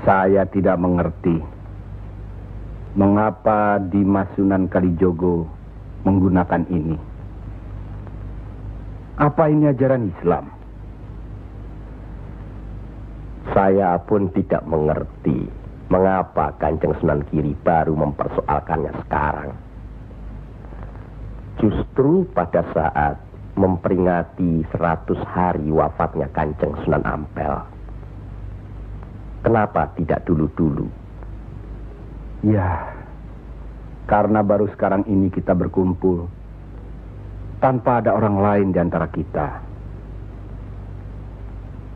Saya tidak mengerti mengapa Dimas Sunan Kalijogo menggunakan ini. Apa ini ajaran Islam? Saya pun tidak mengerti mengapa Kanjeng Sunan Giri baru mempersoalkannya sekarang. Justru pada saat memperingati 100 hari wafatnya Kanjeng Sunan Ampel. Kenapa tidak dulu-dulu? Ya, karena baru sekarang ini kita berkumpul tanpa ada orang lain di antara kita.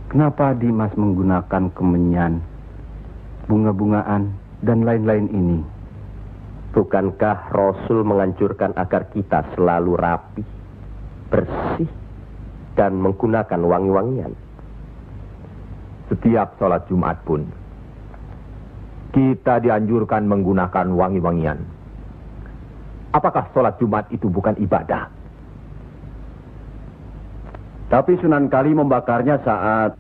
Kenapa Dimas menggunakan kemenyan, bunga-bungaan, dan lain-lain ini? Bukankah Rasul menganjurkan agar kita selalu rapi, bersih, dan menggunakan wangi-wangian? Setiap sholat Jumat pun kita dianjurkan menggunakan wangi-wangian. Apakah sholat Jumat itu bukan ibadah? Tapi Sunan Kali membakarnya saat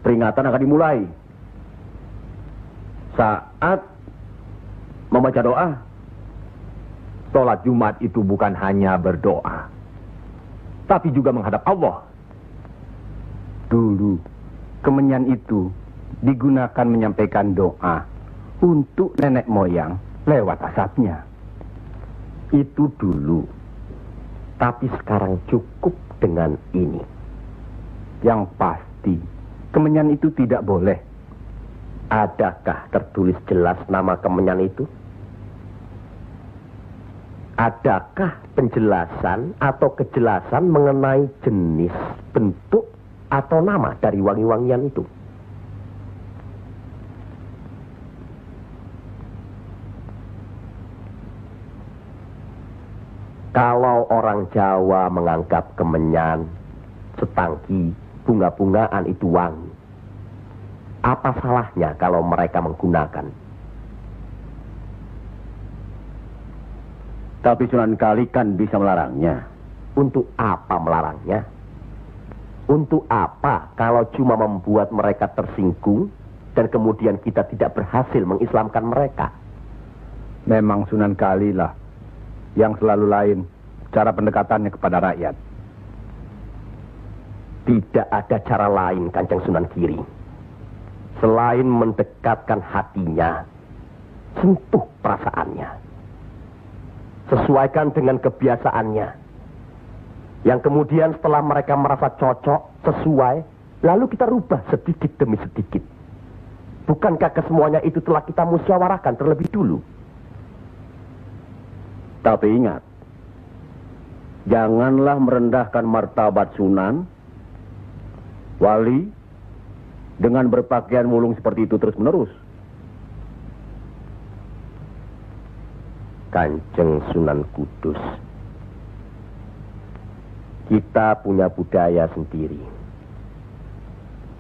peringatan akan dimulai. Saat membaca doa. Sholat Jumat itu bukan hanya berdoa, tapi juga menghadap Allah. Dulu, kemenyan itu digunakan menyampaikan doa untuk nenek moyang lewat asapnya. Itu dulu. Tapi sekarang cukup dengan ini. Yang pasti, kemenyan itu tidak boleh. Adakah tertulis jelas nama kemenyan itu? Adakah penjelasan atau kejelasan mengenai jenis, bentuk, atau nama dari wangi-wangian itu? Kalau orang Jawa menganggap kemenyan, setangki, bunga-bungaan itu wangi, apa salahnya kalau mereka menggunakan? Tapi Sunan Kali kan bisa melarangnya. Untuk apa melarangnya? Untuk apa kalau cuma membuat mereka tersinggung dan kemudian kita tidak berhasil mengislamkan mereka? Memang Sunan Kali lah yang selalu lain cara pendekatannya kepada rakyat. Tidak ada cara lain, Kanjeng Sunan Giri, selain mendekatkan hatinya, sentuh perasaannya, sesuaikan dengan kebiasaannya, yang kemudian setelah mereka merasa cocok, sesuai, lalu kita rubah sedikit demi sedikit. Bukankah kesemuanya itu telah kita musyawarahkan terlebih dulu? Tapi ingat, janganlah merendahkan martabat Sunan, wali, dengan berpakaian mulung seperti itu terus-menerus. Kanjeng Sunan Kudus, kita punya budaya sendiri.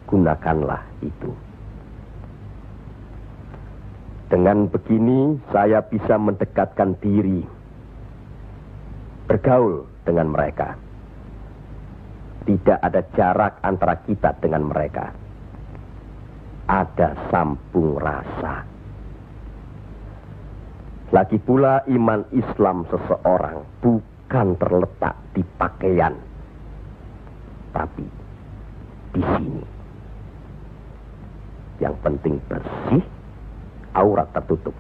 Gunakanlah itu. Dengan begini saya bisa mendekatkan diri, bergaul dengan mereka. Tidak ada jarak antara kita dengan mereka. Ada sambung rasa. Lagi pula iman Islam seseorang bukan terletak di pakaian, tapi di sini. Yang penting bersih, aurat tertutup.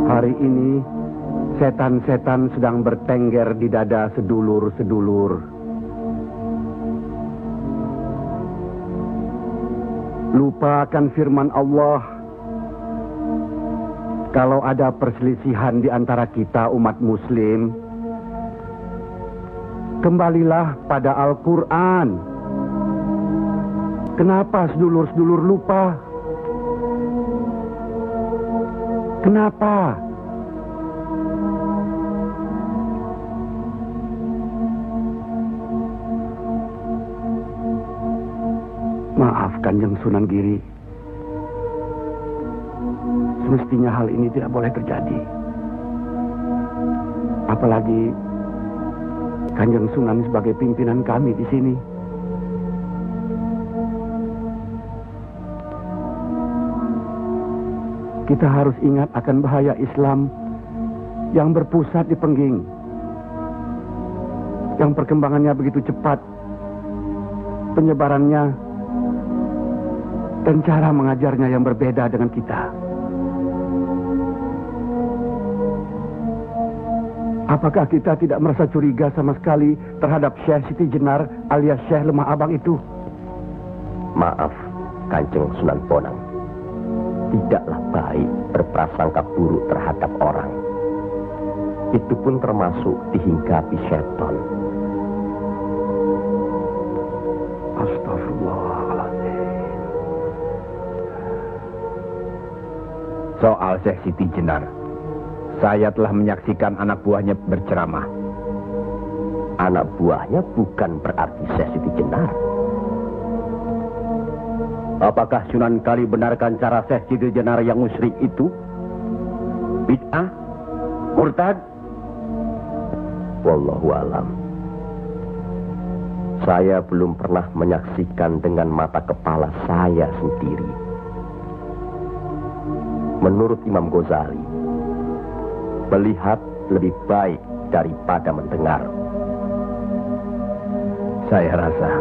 Hari ini, setan-setan sedang bertengger di dada sedulur-sedulur. Lupa akan firman Allah. Kalau ada perselisihan di antara kita umat muslim, kembalilah pada Al-Quran. Kenapa sedulur-sedulur lupa? Kenapa? Maaf Kanjeng Sunan Giri. Semestinya hal ini tidak boleh terjadi. Apalagi Kanjeng Sunan sebagai pimpinan kami di sini. Kita harus ingat akan bahaya Islam yang berpusat di Pengging, yang perkembangannya begitu cepat, penyebarannya dan cara mengajarnya yang berbeda dengan kita. Apakah kita tidak merasa curiga sama sekali terhadap Syekh Siti Jenar alias Syekh Lemah Abang itu? Maaf, Kanjeng Sunan Bonang. Tidaklah baik berprasangka buruk terhadap orang. Itu pun termasuk dihinggapi setan. Astagfirullahaladzim. Soal Syekh Siti Jenar, saya telah menyaksikan anak buahnya berceramah. Anak buahnya bukan berarti Syekh Siti Jenar. Apakah Sunan Kali benarkan cara Syekh Siti Jenar yang musyrik itu? Bid'ah? Murtad? Wallahu alam. Saya belum pernah menyaksikan dengan mata kepala saya sendiri. Menurut Imam Ghazali, melihat lebih baik daripada mendengar. Saya rasa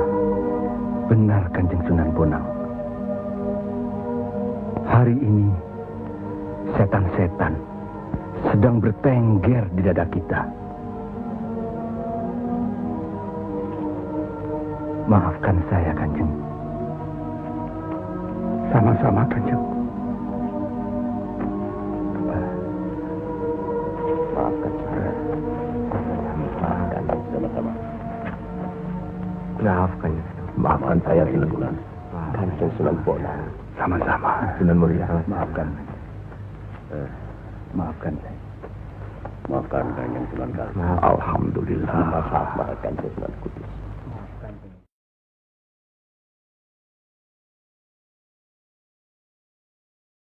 benar Kanjeng Sunan Bonang. Hari ini setan-setan sedang bertengger di dada kita. Maafkan saya, Kanjeng. Sama-sama, Kanjeng. Maafkan saya. Maafkan sama-sama. Maafkan. Maafkan saya, Sunan. Kanjeng Sunan Bonang. Sama-sama. Sunan Muria. Maafkan. Maafkan. Maafkan Kanjeng Sunan Kali. Alhamdulillah. Maaf, Kanjeng Sunan Kudus.